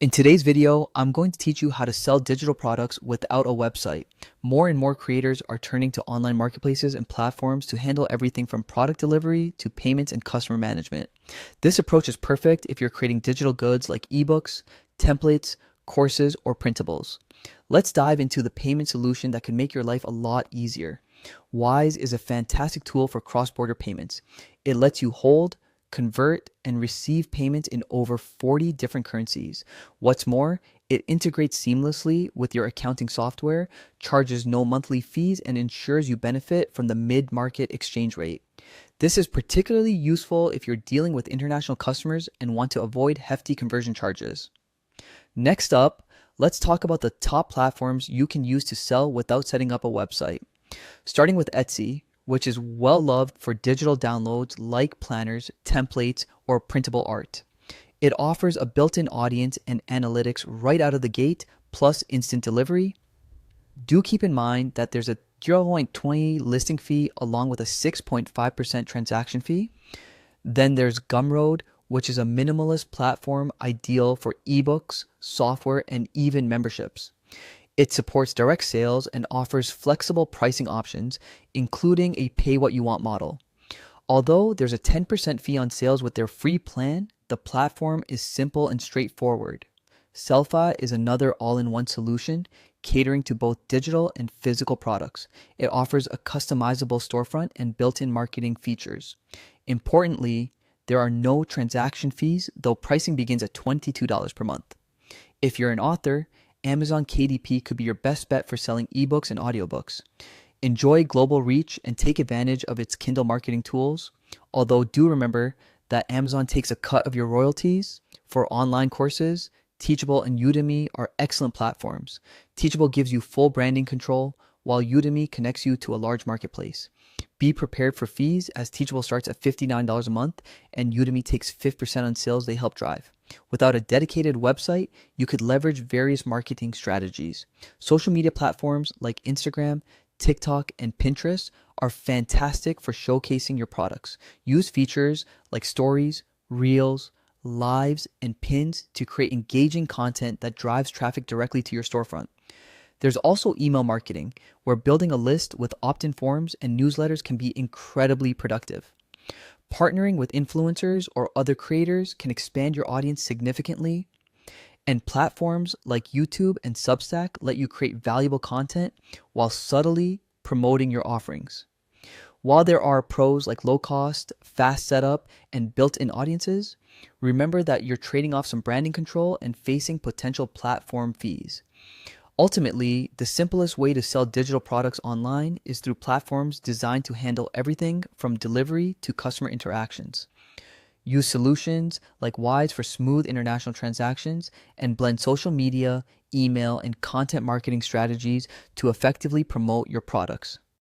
In today's video, I'm going to teach you how to sell digital products without a website. More and more creators are turning to online marketplaces and platforms to handle everything from product delivery to payments and customer management. This approach is perfect if you're creating digital goods like ebooks, templates, courses, or printables. Let's dive into the payment solution that can make your life a lot easier. Wise is a fantastic tool for cross-border payments. It lets you hold, convert, and receive payments in over 40 different currencies. What's more, it integrates seamlessly with your accounting software, charges no monthly fees, and ensures you benefit from the mid-market exchange rate. This is particularly useful if you're dealing with international customers and want to avoid hefty conversion charges. Next up, let's talk about the top platforms you can use to sell without setting up a website. Starting with Etsy, which is well loved for digital downloads like planners, templates, or printable art. It offers a built-in audience and analytics right out of the gate, plus instant delivery. Do keep in mind that there's a 0.20 listing fee along with a 6.5% transaction fee. Then there's Gumroad, which is a minimalist platform ideal for ebooks, software, and even memberships. It supports direct sales and offers flexible pricing options, including a pay-what-you-want model. Although there's a 10% fee on sales with their free plan, the platform is simple and straightforward. Sellfy is another all-in-one solution, catering to both digital and physical products. It offers a customizable storefront and built-in marketing features. Importantly, there are no transaction fees, though pricing begins at $22 per month. If you're an author, Amazon KDP could be your best bet for selling ebooks and audiobooks. Enjoy global reach and take advantage of its Kindle marketing tools, although do remember that Amazon takes a cut of your royalties. For online courses, Teachable and Udemy are excellent platforms. Teachable gives you full branding control, while Udemy connects you to a large marketplace. Be prepared for fees, as Teachable starts at $59 a month and Udemy takes 5% on sales they help drive. Without a dedicated website, you could leverage various marketing strategies. Social media platforms like Instagram, TikTok, and Pinterest are fantastic for showcasing your products. Use features like stories, reels, lives, and pins to create engaging content that drives traffic directly to your storefront. There's also email marketing, where building a list with opt-in forms and newsletters can be incredibly productive. Partnering with influencers or other creators can expand your audience significantly, and platforms like YouTube and Substack let you create valuable content while subtly promoting your offerings. While there are pros like low cost, fast setup, and built-in audiences, remember that you're trading off some branding control and facing potential platform fees. Ultimately, the simplest way to sell digital products online is through platforms designed to handle everything from delivery to customer interactions. Use solutions like Wise for smooth international transactions and blend social media, email, and content marketing strategies to effectively promote your products.